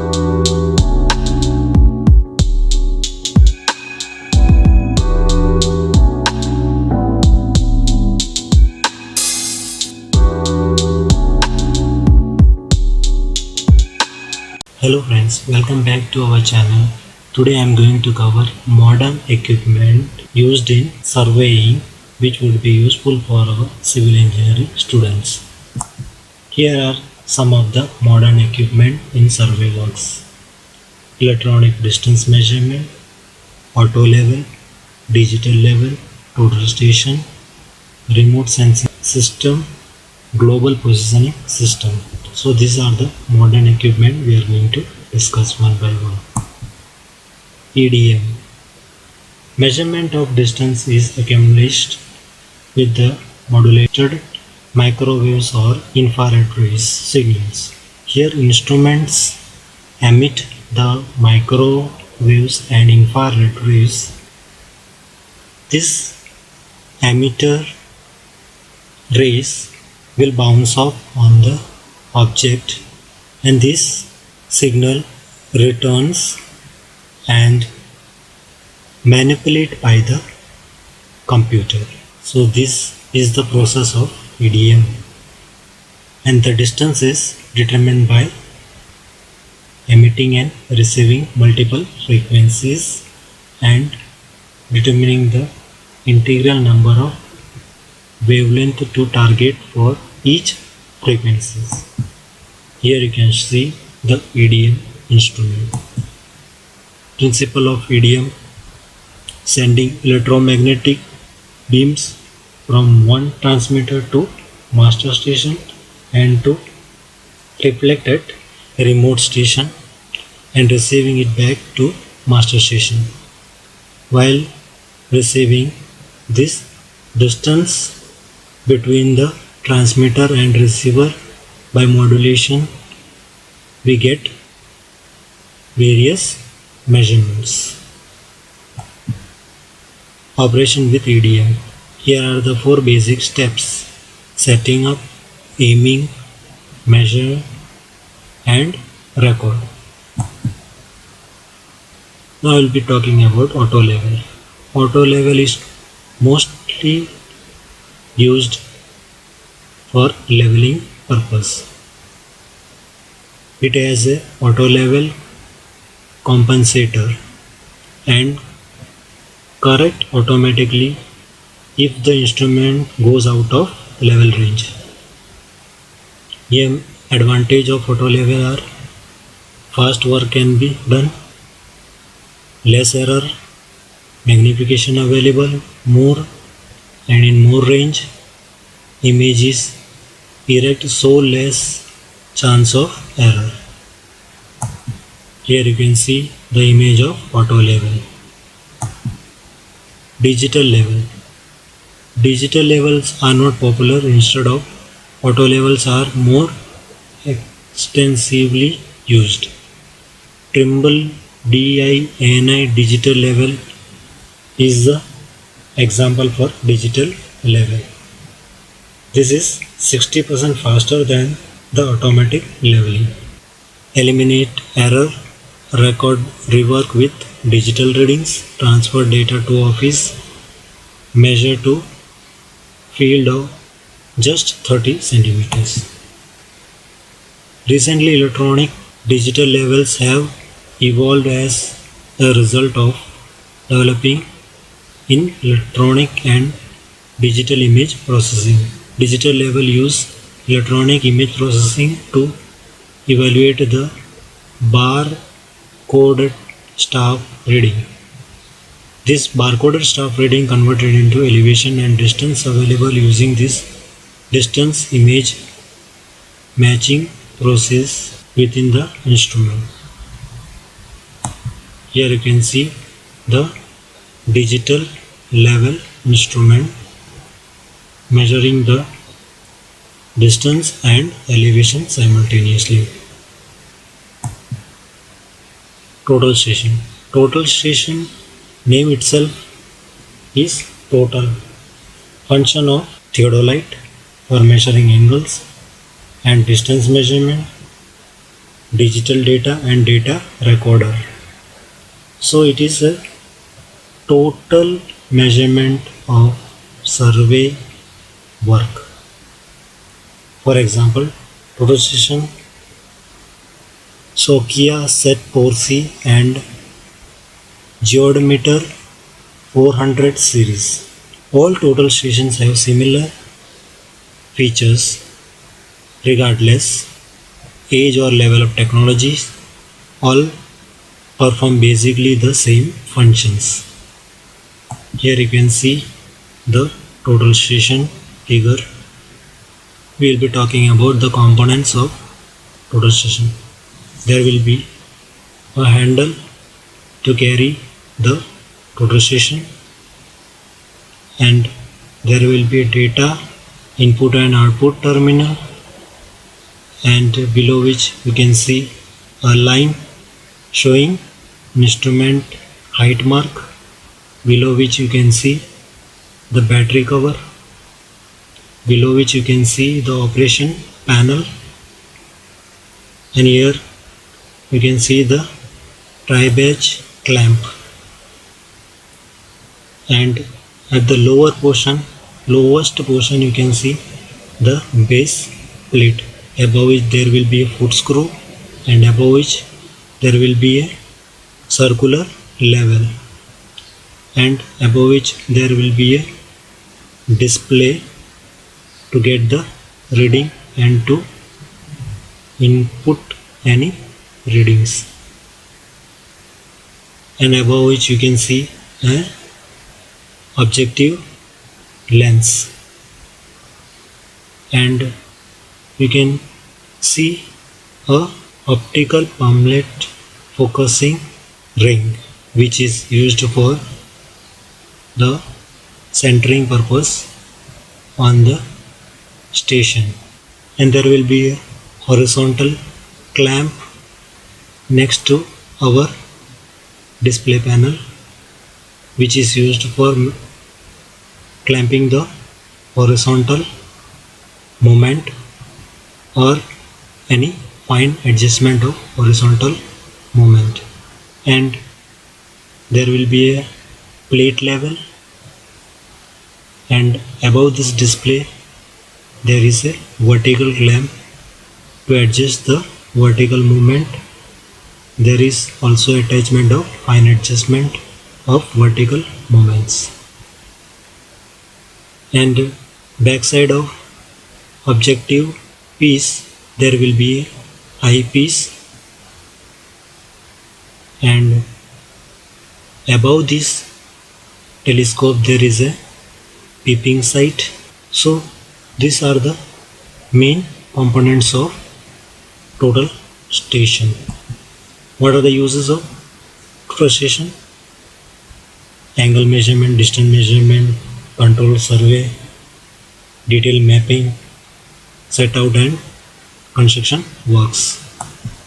Hello friends, welcome back to our channel. Today I am going to cover modern equipment used in surveying which would be useful for our civil engineering students. Here are some of the modern equipment in survey works. Electronic distance measurement, auto level, digital level, total station, remote sensing system, global positioning system. So these are the modern equipment we are going to discuss one by one. EDM. Measurement of distance is accomplished with the modulated microwaves or infrared rays signals. Here instruments emit the microwaves and infrared rays. This emitter rays will bounce off on the object and this signal returns and manipulated by the computer. So this is the process of EDM, and the distance is determined by emitting and receiving multiple frequencies and determining the integral number of wavelength to target for each frequencies. Here you can see the EDM instrument. Principle of EDM: sending electromagnetic beams from one transmitter to master station and to reflect at a remote station and receiving it back to master station. While receiving, this distance between the transmitter and receiver by modulation we get various measurements. Operation with EDM. Here are the 4 basic steps: setting up, aiming, measure and record. Now I will be talking about auto level. Auto level is mostly used for leveling purpose. It has a auto level compensator and correct automatically if the instrument goes out of level range. Here advantage of auto level are: fast work can be done, less error, magnification available more and in more range, image is erect so less chance of error. Here you can see the image of auto level. Digital level. Digital levels are not popular. Instead of auto levels are more extensively used. Trimble DINI digital level is the example for digital level. This is 60% faster than the automatic leveling. Eliminate error, record rework with digital readings, transfer data to office, measure to field of just 30 centimeters. Recently, electronic digital levels have evolved as a result of developing in electronic and digital image processing. Digital level use electronic image processing to evaluate the barcoded staff reading. This barcoded staff reading converted into elevation and distance available using this distance image matching process within the instrument. Here you can see the digital level instrument measuring the distance and elevation simultaneously. Total station. Total station name itself is total, function of theodolite for measuring angles and distance measurement, digital data and data recorder. So it is a total measurement of survey work. For example, total station Sokia Set 4C and Geodometer 400 series. All total stations have similar features regardless age or level of technologies. All perform basically the same functions. Here you can see the total station figure. We will be talking about the components of total station. There will be a handle to carry the total station, and there will be a data input and output terminal, and below which you can see a line showing instrument height mark, below which you can see the battery cover, below which you can see the operation panel, and here you can see the tri-badge clamp, and at the lowest portion you can see the base plate, above which there will be a foot screw, and above which there will be a circular level, and above which there will be a display to get the reading and to input any readings, and above which you can see a objective lens, and you can see a optical palmlet focusing ring which is used for the centering purpose on the station, and there will be a horizontal clamp next to our display panel which is used for clamping the horizontal movement or any fine adjustment of horizontal movement, and there will be a plate level, and above this display there is a vertical clamp to adjust the vertical movement. There is also attachment of fine adjustment of vertical movements, and backside of objective piece there will be a eyepiece, and above this telescope there is a peeping sight. So these are the main components of total station. What are the uses of total station? Angle measurement, distance measurement, control survey, detail mapping, set out and construction works.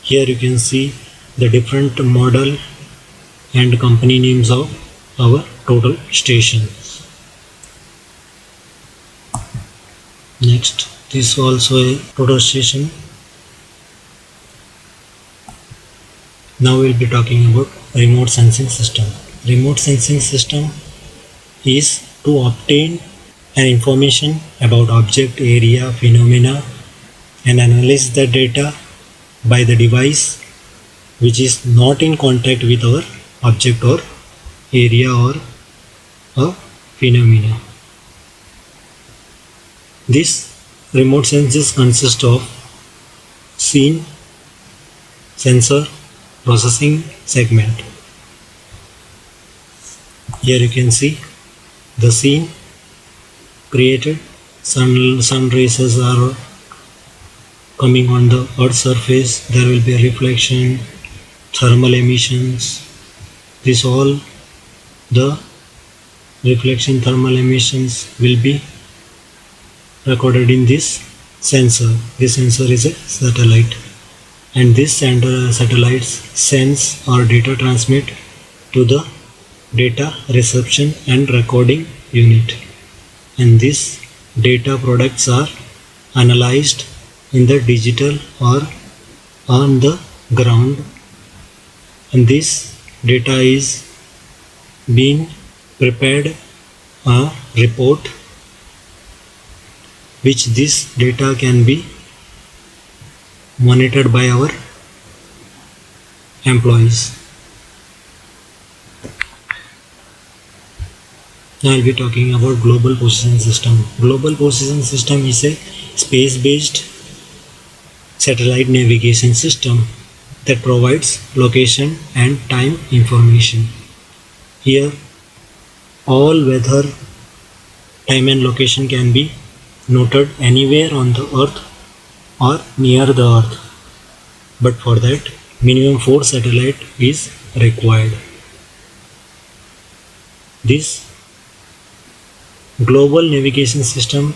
Here you can see the different model and company names of our total stations. Next, this is also a total station. Now we'll be talking about remote sensing system. Remote sensing system is to obtain an information about object, area, phenomena, and analyze the data by the device which is not in contact with our object or area or a phenomena. This remote sensors consist of scene, sensor, processing segment. Here you can see the scene created. Sun rays are coming on the earth surface. There will be a reflection, thermal emissions. This all the reflection, thermal emissions will be recorded in this sensor. This sensor is a satellite, and this satellites sense or data transmit to the data reception and recording unit, and these data products are analyzed in the digital or on the ground, and this data is being prepared a report, which this data can be monitored by our employees. Now I'll be talking about Global Position System. Global Position System is a space-based satellite navigation system that provides location and time information. Here, all weather, time and location can be noted anywhere on the earth or near the earth, but for that minimum 4 satellite is required. This global navigation system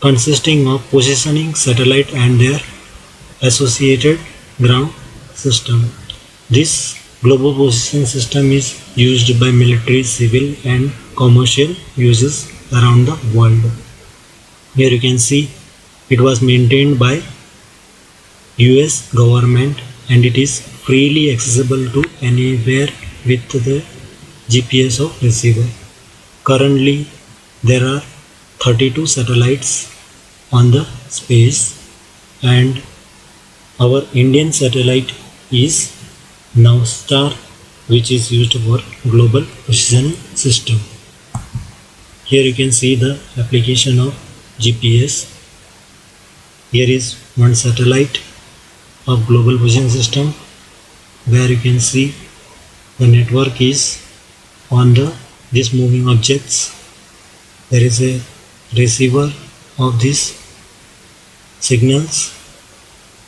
consisting of positioning satellite and their associated ground system. This global position system is used by military, civil and commercial uses around the world. Here you can see it was maintained by US government and it is freely accessible to anywhere with the GPS of receiver. Currently there are 32 satellites on the space, and our Indian satellite is Navstar, which is used for global positioning system. Here you can see the application of GPS. Here is one satellite of global position system, where you can see the network is on these moving objects. There is a receiver of these signals,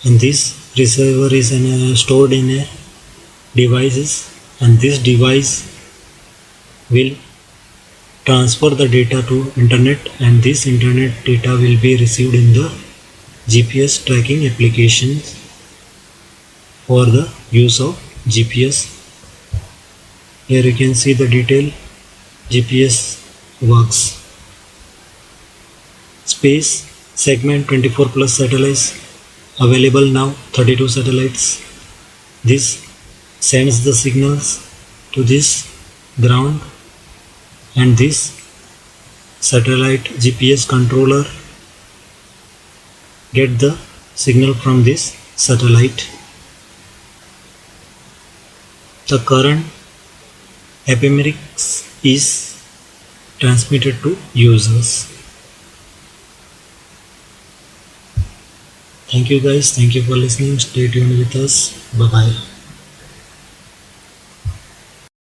and this receiver is stored in a devices, and this device will transfer the data to internet, and this internet data will be received in the GPS tracking applications for the use of GPS. Here you can see the detail GPS works. Space segment 24 plus satellites available now, 32 satellites. This sends the signals to this ground, and this satellite GPS controller get the signal from this satellite. The current ephemeris is transmitted to users. Thank you guys. Thank you for listening. Stay tuned with us. Bye bye.